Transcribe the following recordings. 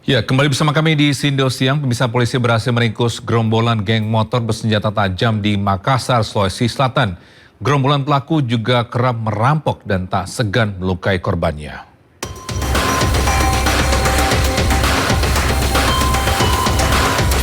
Ya, kembali bersama kami di Sindo Siang. Pemirsa, polisi berhasil meringkus gerombolan geng motor bersenjata tajam di Makassar, Sulawesi Selatan. Gerombolan pelaku juga kerap merampok dan tak segan melukai korbannya.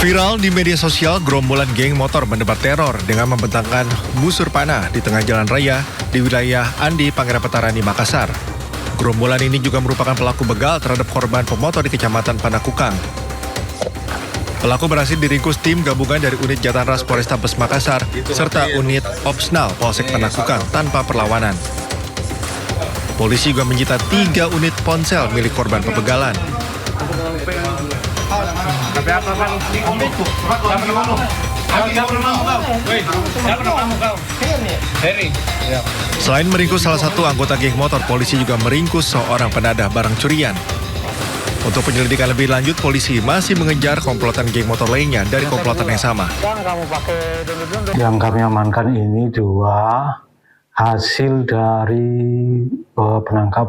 Viral di media sosial, gerombolan geng motor mendebar teror dengan membentangkan busur panah di tengah jalan raya di wilayah Andi, Pangeran Petarani, Makassar. Gerombolan ini juga merupakan pelaku begal terhadap korban pemotor di Kecamatan Panakukang. Pelaku berhasil diringkus tim gabungan dari unit Jatanras Polrestabes Makassar serta unit Opsnal Polsek Panakukang tanpa perlawanan. Polisi juga menyita 3 unit ponsel milik korban pembegalan. Selain meringkus salah satu anggota geng motor, polisi juga meringkus seorang penadah barang curian. Untuk penyelidikan lebih lanjut, polisi masih mengejar komplotan geng motor lainnya dari komplotan yang sama. Yang kami amankan ini 2 hasil dari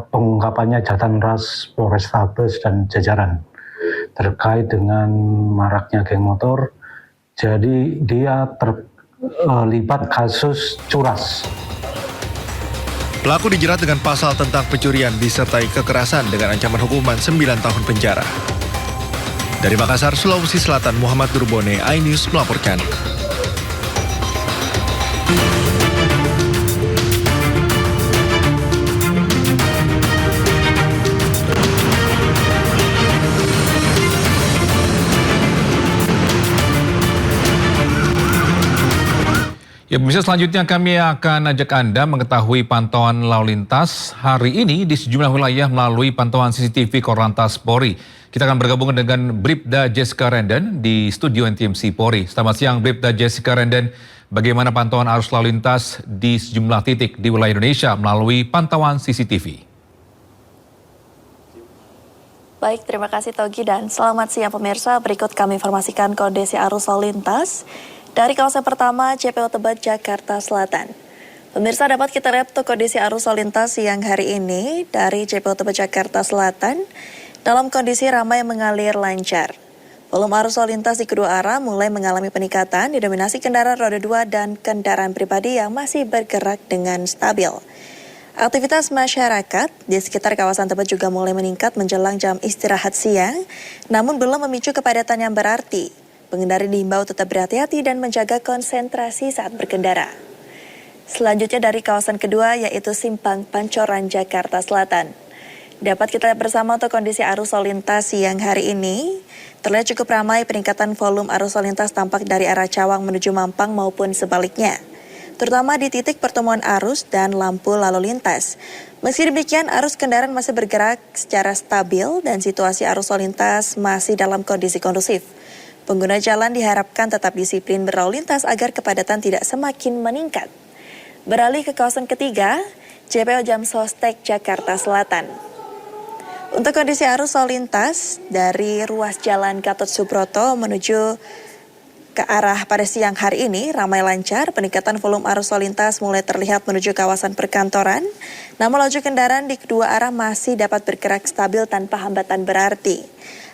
pengungkapannya Jatanras Polrestabes dan jajaran terkait dengan maraknya geng motor. Jadi dia terlibat kasus curas. Pelaku dijerat dengan pasal tentang pencurian disertai kekerasan dengan ancaman hukuman 9 tahun penjara. Dari Makassar, Sulawesi Selatan, Muhammad Durbone, iNews melaporkan. Ya, pemirsa, selanjutnya kami akan ajak Anda mengetahui pantauan lalu lintas hari ini di sejumlah wilayah melalui pantauan CCTV Korlantas Polri. Kita akan bergabung dengan Bribda Jessica Renden di studio NTMC Polri. Selamat siang, Bribda Jessica Renden. Bagaimana pantauan arus lalu lintas di sejumlah titik di wilayah Indonesia melalui pantauan CCTV? Baik, terima kasih Togi dan selamat siang pemirsa. Berikut kami informasikan kondisi arus lalu lintas dari kawasan pertama JPO Tebet, Jakarta Selatan. Pemirsa, dapat kita lihat kondisi arus lalu lintas siang hari ini dari JPO Tebet, Jakarta Selatan dalam kondisi ramai mengalir lancar. Volume arus lalu lintas di kedua arah mulai mengalami peningkatan, didominasi kendaraan roda 2 dan kendaraan pribadi yang masih bergerak dengan stabil. Aktivitas masyarakat di sekitar kawasan Tebet juga mulai meningkat menjelang jam istirahat siang, namun belum memicu kepadatan yang berarti. Pengendara diimbau tetap berhati-hati dan menjaga konsentrasi saat berkendara. Selanjutnya dari kawasan kedua yaitu Simpang Pancoran, Jakarta Selatan. Dapat kita lihat bersama untuk kondisi arus lalu lintas siang hari ini. Terlihat cukup ramai, peningkatan volume arus lalu lintas tampak dari arah Cawang menuju Mampang maupun sebaliknya. Terutama di titik pertemuan arus dan lampu lalu lintas. Meski demikian, arus kendaraan masih bergerak secara stabil dan situasi arus lalu lintas masih dalam kondisi kondusif. Pengguna jalan diharapkan tetap disiplin berlalu lintas agar kepadatan tidak semakin meningkat. Beralih ke kawasan ketiga, JPO Jam Sostek, Jakarta Selatan. Untuk kondisi arus lalu lintas dari ruas jalan Gatot Subroto menuju ke arah pada siang hari ini ramai lancar, peningkatan volume arus lalu lintas mulai terlihat menuju kawasan perkantoran, namun laju kendaraan di kedua arah masih dapat bergerak stabil tanpa hambatan berarti.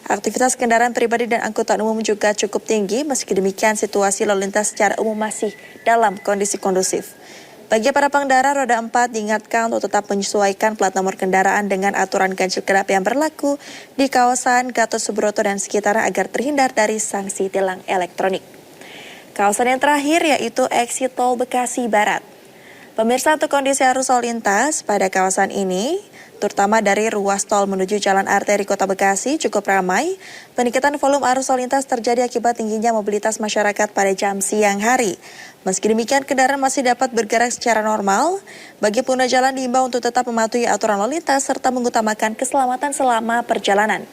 Aktivitas kendaraan pribadi dan angkutan umum juga cukup tinggi, meski demikian situasi lalu lintas secara umum masih dalam kondisi kondusif. Bagi para pengendara roda 4 diingatkan untuk tetap menyesuaikan plat nomor kendaraan dengan aturan ganjil genap yang berlaku di kawasan Gatot Subroto dan sekitarnya agar terhindar dari sanksi tilang elektronik. Kawasan yang terakhir yaitu exit tol Bekasi Barat. Pemirsa, untuk kondisi arus lalu lintas pada kawasan ini, terutama dari ruas tol menuju jalan arteri Kota Bekasi cukup ramai. Peningkatan volume arus lalu lintas terjadi akibat tingginya mobilitas masyarakat pada jam siang hari. Meski demikian, kendaraan masih dapat bergerak secara normal. Bagi pengguna jalan diimbau untuk tetap mematuhi aturan lalu lintas serta mengutamakan keselamatan selama perjalanan.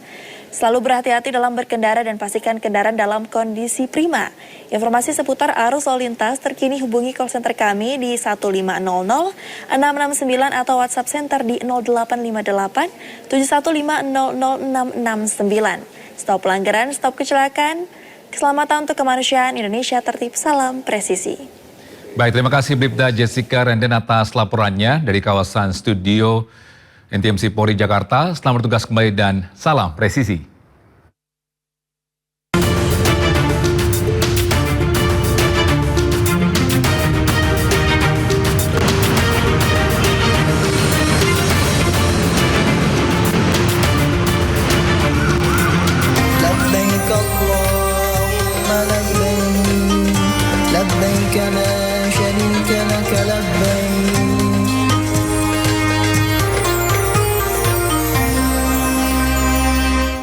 Selalu berhati-hati dalam berkendara dan pastikan kendaraan dalam kondisi prima. Informasi seputar arus lalu lintas terkini hubungi call center kami di 1500 669 atau WhatsApp center di 0858 715 00669. Stop pelanggaran, stop kecelakaan. Keselamatan untuk kemanusiaan, Indonesia tertib, salam presisi. Baik, terima kasih Bribda Jessica Renden atas laporannya dari kawasan studio NTMC Polri Jakarta. Selamat bertugas kembali dan salam presisi.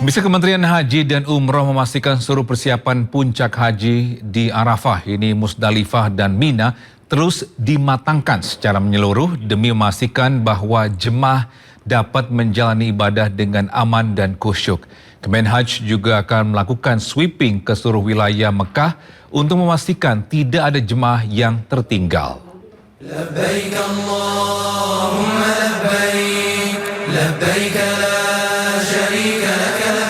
Pemirsa, Kementerian Haji dan Umroh memastikan seluruh persiapan puncak haji di Arafah, ini Musdalifah dan Mina, terus dimatangkan secara menyeluruh demi memastikan bahwa jemaah dapat menjalani ibadah dengan aman dan khusyuk. Kemenhaj juga akan melakukan sweeping ke seluruh wilayah Mekah untuk memastikan tidak ada jemaah yang tertinggal. Labbaik Allahumma labbaik, labbaik la syarika laka labbaik.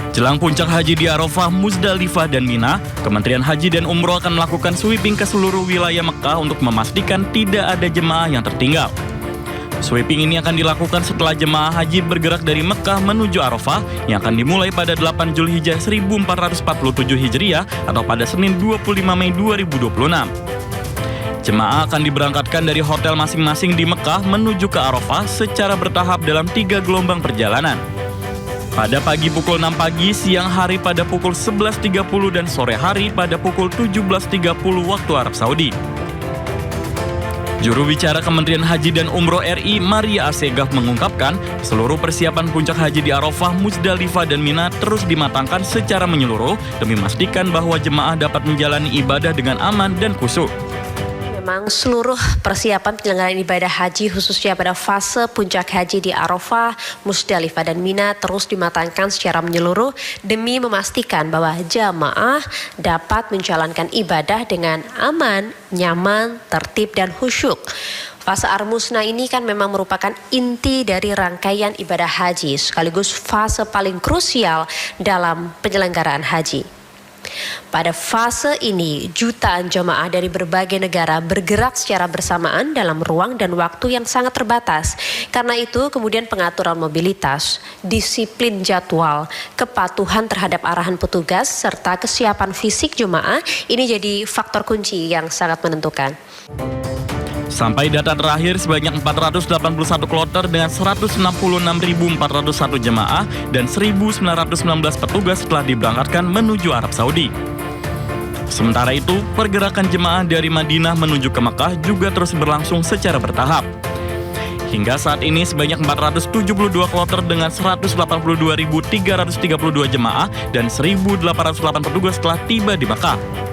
Jelang puncak haji di Arafah, Musdalifah, dan Mina, Kementerian Haji dan Umroh akan melakukan sweeping ke seluruh wilayah Mekah untuk memastikan tidak ada jemaah yang tertinggal. Sweeping ini akan dilakukan setelah jemaah haji bergerak dari Mekah menuju Arafah yang akan dimulai pada 8 Zulhijjah 1447 Hijriah atau pada Senin 25 Mei 2026. Jemaah akan diberangkatkan dari hotel masing-masing di Mekah menuju ke Arafah secara bertahap dalam 3 gelombang perjalanan. Pada pagi pukul 6 pagi, siang hari pada pukul 11.30 dan sore hari pada pukul 17.30 waktu Arab Saudi. Juru bicara Kementerian Haji dan Umroh RI, Maria Assegaf, mengungkapkan seluruh persiapan puncak haji di Arafah, Musdalifah, dan Mina terus dimatangkan secara menyeluruh demi memastikan bahwa jemaah dapat menjalani ibadah dengan aman dan khusyuk. Memang seluruh persiapan penyelenggaraan ibadah haji khususnya pada fase puncak haji di Arafah, Musdalifah, dan Mina terus dimatangkan secara menyeluruh demi memastikan bahwa jamaah dapat menjalankan ibadah dengan aman, nyaman, tertib, dan khusyuk. Fase Ar-Musna ini kan memang merupakan inti dari rangkaian ibadah haji sekaligus fase paling krusial dalam penyelenggaraan haji. Pada fase ini, jutaan jemaah dari berbagai negara bergerak secara bersamaan dalam ruang dan waktu yang sangat terbatas. Karena itu, kemudian pengaturan mobilitas, disiplin jadwal, kepatuhan terhadap arahan petugas, serta kesiapan fisik jemaah ini jadi faktor kunci yang sangat menentukan. Sampai data terakhir, sebanyak 481 kloter dengan 166.401 jemaah dan 1.919 petugas telah diberangkatkan menuju Arab Saudi. Sementara itu, pergerakan jemaah dari Madinah menuju ke Mekah juga terus berlangsung secara bertahap. Hingga saat ini, sebanyak 472 kloter dengan 182.332 jemaah dan 1.808 petugas telah tiba di Mekah.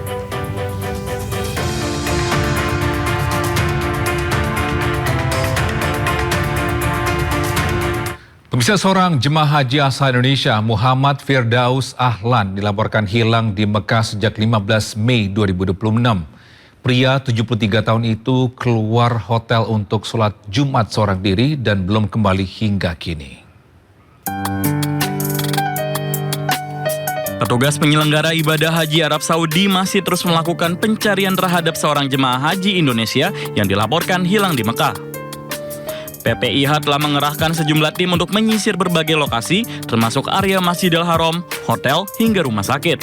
Pemirsa, seorang jemaah haji asal Indonesia, Muhammad Firdaus Ahlan, dilaporkan hilang di Mekah sejak 15 Mei 2026. Pria 73 tahun itu keluar hotel untuk sholat Jumat seorang diri dan belum kembali hingga kini. Petugas penyelenggara ibadah haji Arab Saudi masih terus melakukan pencarian terhadap seorang jemaah haji Indonesia yang dilaporkan hilang di Mekah. PPIH telah mengerahkan sejumlah tim untuk menyisir berbagai lokasi, termasuk area Masjidil Haram, hotel, hingga rumah sakit.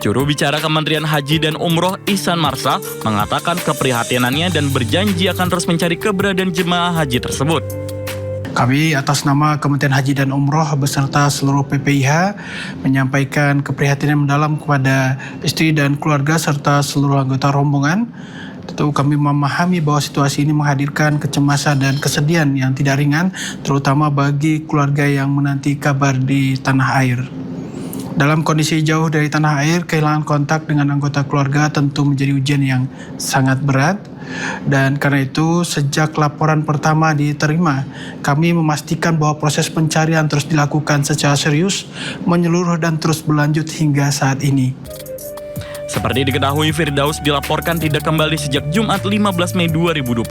Juru bicara Kementerian Haji dan Umroh Ihsan Marsha mengatakan keprihatinannya dan berjanji akan terus mencari keberadaan jemaah haji tersebut. Kami atas nama Kementerian Haji dan Umroh beserta seluruh PPIH menyampaikan keprihatinan mendalam kepada istri dan keluarga serta seluruh anggota rombongan. Tentu kami memahami bahwa situasi ini menghadirkan kecemasan dan kesedihan yang tidak ringan, terutama bagi keluarga yang menanti kabar di tanah air. Dalam kondisi jauh dari tanah air, kehilangan kontak dengan anggota keluarga tentu menjadi ujian yang sangat berat. Dan karena itu, sejak laporan pertama diterima, kami memastikan bahwa proses pencarian terus dilakukan secara serius, menyeluruh dan terus berlanjut hingga saat ini. Seperti diketahui, Firdaus dilaporkan tidak kembali sejak Jumat 15 Mei 2026.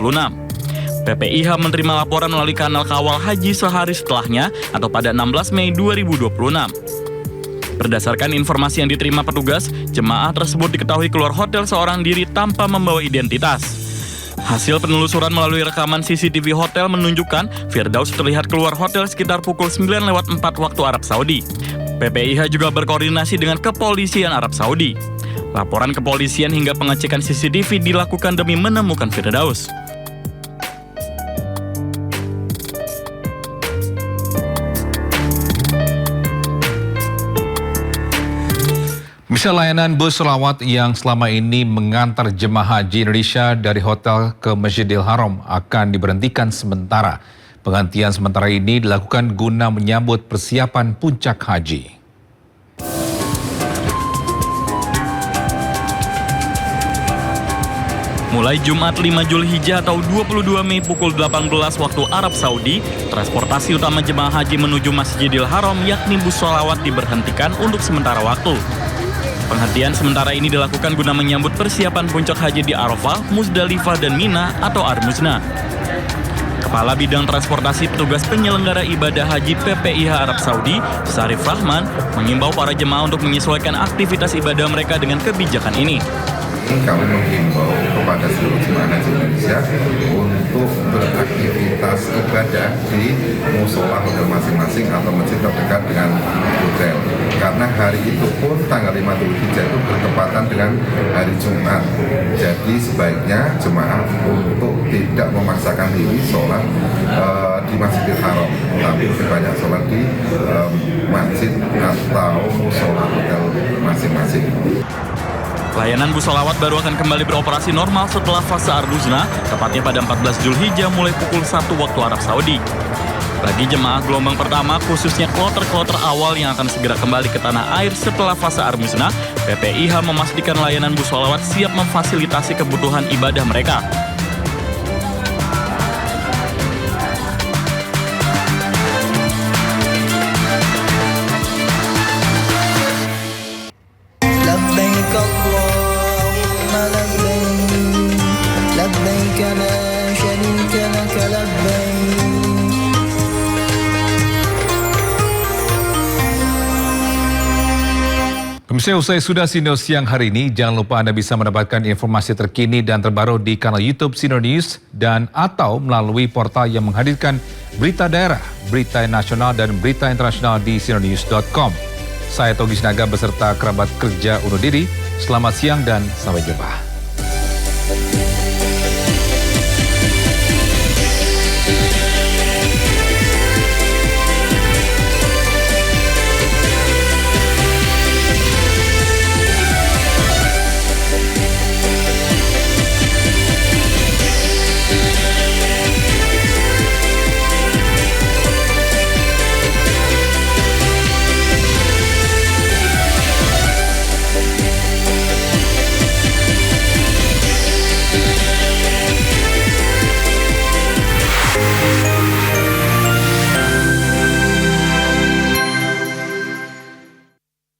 PPIH menerima laporan melalui kanal kawal haji sehari setelahnya atau pada 16 Mei 2026. Berdasarkan informasi yang diterima petugas, jemaah tersebut diketahui keluar hotel seorang diri tanpa membawa identitas. Hasil penelusuran melalui rekaman CCTV hotel menunjukkan Firdaus terlihat keluar hotel sekitar pukul 9:04 waktu Arab Saudi. PPIH juga berkoordinasi dengan kepolisian Arab Saudi. Laporan kepolisian hingga pengecekan CCTV dilakukan demi menemukan Firdaus. Pemirsa, layanan bus selawat yang selama ini mengantar jemaah haji Indonesia dari hotel ke Masjidil Haram akan diberhentikan sementara. Penghentian sementara ini dilakukan guna menyambut persiapan puncak haji. Mulai Jumat 5 Zulhijjah atau 22 Mei pukul 18 waktu Arab Saudi, transportasi utama jemaah haji menuju Masjidil Haram yakni bus sholawat diberhentikan untuk sementara waktu. Penghentian sementara ini dilakukan guna menyambut persiapan puncak haji di Arafah, Musdalifah, dan Mina atau Armuzna. Kepala Bidang Transportasi Petugas Penyelenggara Ibadah Haji PPIH Arab Saudi, Sarif Rahman, mengimbau para jemaah untuk menyesuaikan aktivitas ibadah mereka dengan kebijakan ini. Kami menghimbau kepada seluruh jemaah haji Indonesia untuk beraktivitas ibadah di musola hotel masing-masing atau masjid terdekat dengan hotel. Karena hari itu pun tanggal 5 Zulhijjah itu bertepatan dengan hari Jumat. Jadi sebaiknya jemaah untuk tidak memaksakan diri sholat di Masjidil Haram, tapi lebih banyak sholat di masjid atau musola hotel masing-masing. Layanan bus sholawat baru akan kembali beroperasi normal setelah fase Armuzna, tepatnya pada 14 Zulhijjah mulai pukul 1 waktu Arab Saudi. Bagi jemaah gelombang pertama, khususnya kloter-kloter awal yang akan segera kembali ke tanah air setelah fase Armuzna, PPIH memastikan layanan bus sholawat siap memfasilitasi kebutuhan ibadah mereka. Pemirsa, usai sudah Sino Siang hari ini, jangan lupa Anda bisa mendapatkan informasi terkini dan terbaru di kanal YouTube Sino News dan atau melalui portal yang menghadirkan berita daerah, berita nasional dan berita internasional di sinonews.com. Saya Togi Sinaga beserta kerabat kerja undur diri. Selamat siang dan sampai jumpa.